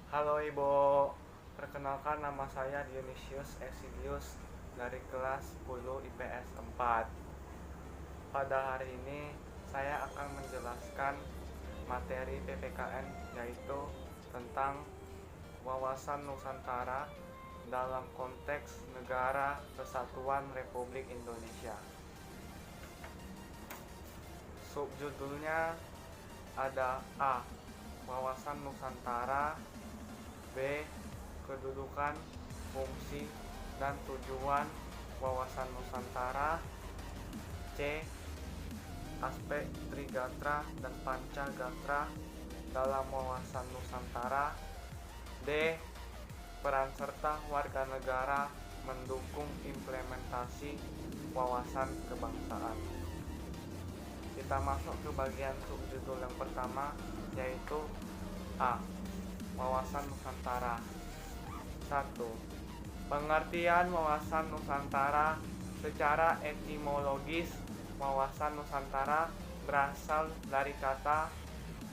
Halo Ibu, perkenalkan nama saya Dionysius Exilius dari kelas 10 IPS 4. Pada hari ini saya akan menjelaskan materi PPKN yaitu tentang wawasan Nusantara dalam konteks Negara Kesatuan Republik Indonesia. Subjudulnya ada A. Wawasan Nusantara, B. Kedudukan, fungsi, dan tujuan wawasan Nusantara, C. Aspek Trigatra dan Pancagatra dalam wawasan Nusantara, D. Peran serta warga negara mendukung implementasi wawasan kebangsaan. Kita masuk ke bagian subjudul yang pertama, yaitu A. Wawasan Nusantara. 1. Pengertian wawasan Nusantara. Secara etimologis, wawasan Nusantara berasal dari kata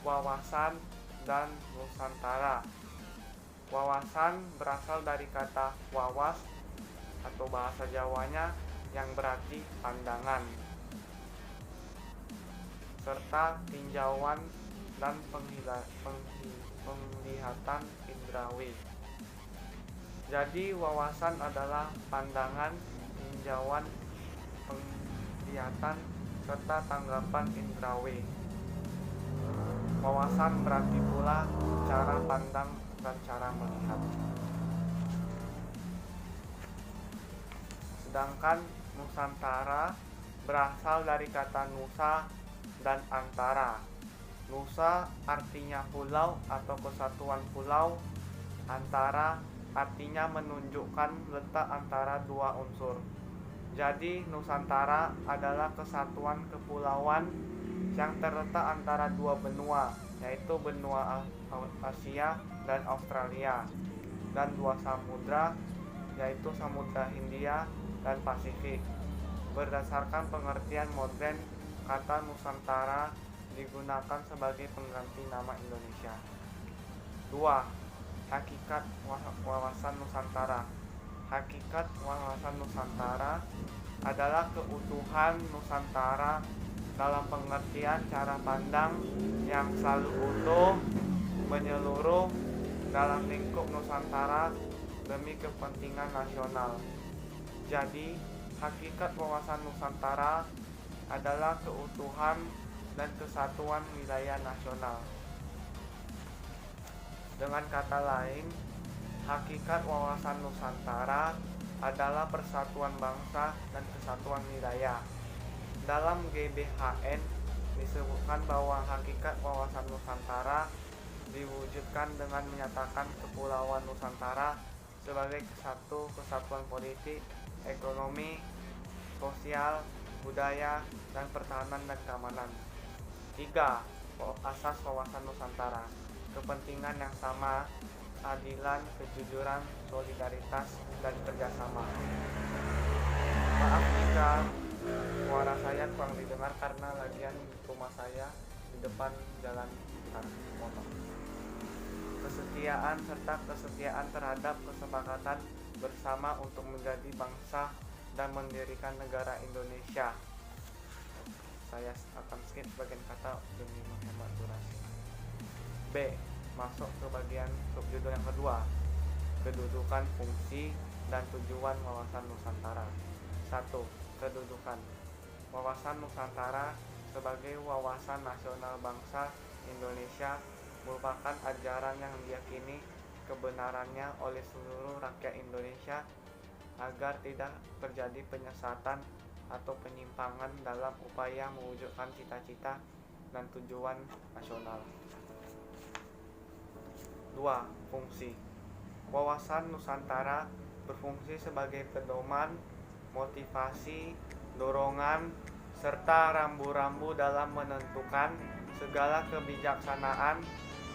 wawasan dan Nusantara. Wawasan berasal dari kata wawas atau bahasa Jawanya yang berarti pandangan, serta tinjauan dan penglihatan indrawi. Jadi wawasan adalah pandangan, tinjauan, penglihatan, serta tanggapan indrawi. Wawasan berarti pula cara pandang dan cara melihat. Sedangkan Nusantara berasal dari kata nusa dan antara. Nusa artinya pulau atau kesatuan pulau. Antara artinya menunjukkan letak antara dua unsur. Jadi Nusantara adalah kesatuan kepulauan yang terletak antara dua benua, yaitu benua Asia dan Australia, dan dua samudra, yaitu Samudra Hindia dan Pasifik. Berdasarkan pengertian modern, kata Nusantara digunakan sebagai pengganti nama Indonesia. 2. Hakikat wawasan Nusantara. Hakikat wawasan Nusantara adalah keutuhan Nusantara dalam pengertian cara pandang yang selalu utuh, menyeluruh dalam lingkup Nusantara demi kepentingan nasional. Jadi, hakikat wawasan Nusantara adalah keutuhan dan kesatuan wilayah nasional. Dengan kata lain, hakikat wawasan Nusantara adalah persatuan bangsa dan kesatuan wilayah. Dalam GBHN disebutkan bahwa hakikat wawasan Nusantara diwujudkan dengan menyatakan kepulauan Nusantara sebagai satu kesatuan politik, ekonomi, sosial, budaya, dan pertahanan dan keamanan. 3. Asas wawasan Nusantara. Kepentingan yang sama, keadilan, kejujuran, solidaritas, dan kerjasama. Maaf jika suara saya kurang didengar karena lagian rumah saya di depan jalan motor. Kesetiaan serta kesetiaan terhadap kesepakatan bersama untuk menjadi bangsa dan mendirikan negara Indonesia. Saya akan skip bagian kata demi menghemat durasi. B. Masuk ke bagian subjudul yang kedua, kedudukan, fungsi, dan tujuan wawasan Nusantara. 1. Kedudukan. Wawasan Nusantara sebagai wawasan nasional bangsa Indonesia merupakan ajaran yang diyakini kebenarannya oleh seluruh rakyat Indonesia agar tidak terjadi penyesatan atau penyimpangan dalam upaya mewujudkan cita-cita dan tujuan nasional. 2. Fungsi. Wawasan Nusantara berfungsi sebagai pedoman, motivasi, dorongan, serta rambu-rambu dalam menentukan segala kebijaksanaan,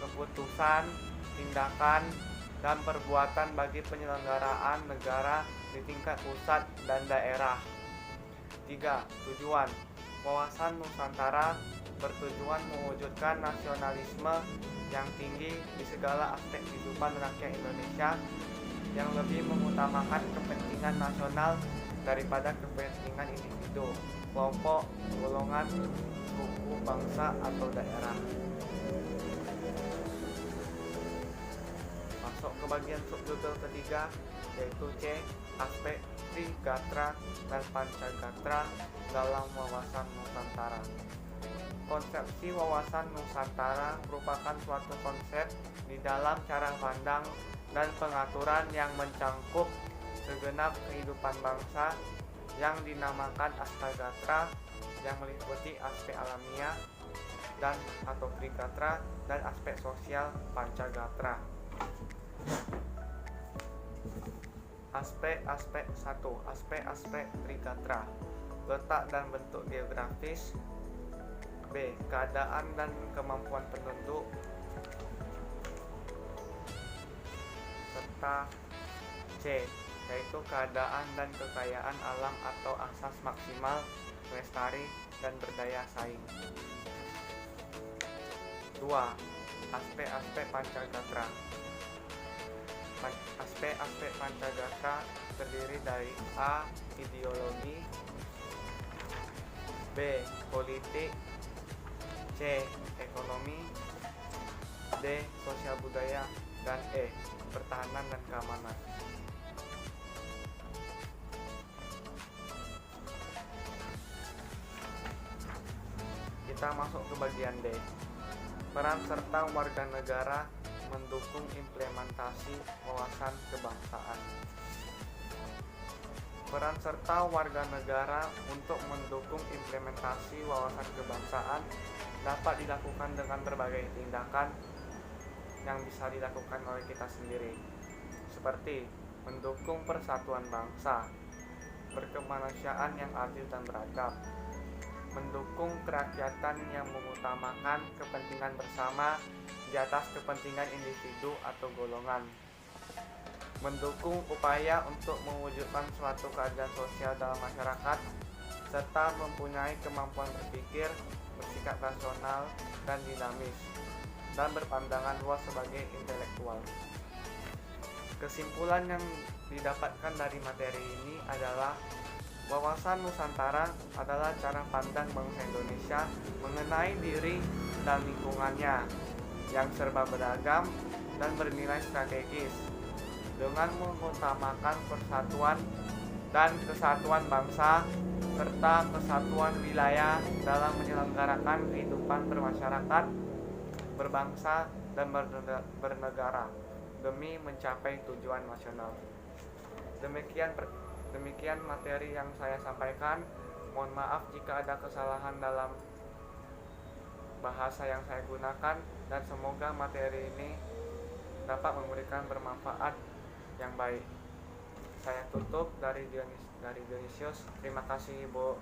keputusan, tindakan, dan perbuatan bagi penyelenggaraan negara di tingkat pusat dan daerah. 3. Tujuan. Wawasan Nusantara bertujuan mewujudkan nasionalisme yang tinggi di segala aspek kehidupan rakyat Indonesia, yang lebih mengutamakan kepentingan nasional daripada kepentingan individu, kelompok, golongan, suku, bangsa, atau daerah. Masuk ke bagian subjudul ketiga, yaitu C. Aspek Trigatra dan Pancagatra dalam wawasan Nusantara. Konsepsi wawasan Nusantara merupakan suatu konsep di dalam cara pandang dan pengaturan yang mencangkup segenap kehidupan bangsa yang dinamakan Astagatra, yang meliputi aspek alamiah dan atau Trigatra dan aspek sosial Pancagatra. Aspek-aspek 1. Aspek-aspek Trigatra. Letak dan bentuk geografis. B. Keadaan dan kemampuan penduduk, serta C. Yaitu keadaan dan kekayaan alam atau asas maksimal lestari dan berdaya saing. 2. Aspek-aspek Pancagatra. Aspek-aspek Pancagatra terdiri dari A. Ideologi, B. Politik, C. Ekonomi, D. Sosial budaya, dan E. Pertahanan dan keamanan. Kita masuk ke bagian D. Peran serta warga negara mendukung implementasi wawasan kebangsaan. Peran serta warga negara untuk mendukung implementasi wawasan kebangsaan dapat dilakukan dengan berbagai tindakan yang bisa dilakukan oleh kita sendiri, seperti mendukung persatuan bangsa, berkemanusiaan yang adil dan beradab, mendukung kerakyatan yang mengutamakan kepentingan bersama di atas kepentingan individu atau golongan, mendukung upaya untuk mewujudkan suatu keadilan sosial dalam masyarakat, serta mempunyai kemampuan berpikir, bersikap rasional dan dinamis, dan berpandangan luas sebagai intelektual. Kesimpulan yang didapatkan dari materi ini adalah wawasan Nusantara adalah cara pandang bangsa Indonesia mengenai diri dan lingkungannya yang serba beragam dan bernilai strategis, dengan mengutamakan persatuan dan kesatuan bangsa serta kesatuan wilayah dalam menyelenggarakan kehidupan bermasyarakat, berbangsa, dan bernegara demi mencapai tujuan nasional. Demikian materi yang saya sampaikan. Mohon maaf jika ada kesalahan dalam bahasa yang saya gunakan, dan semoga materi ini dapat memberikan bermanfaat yang baik. Saya tutup dari Dionysius. Terima kasih, Bu.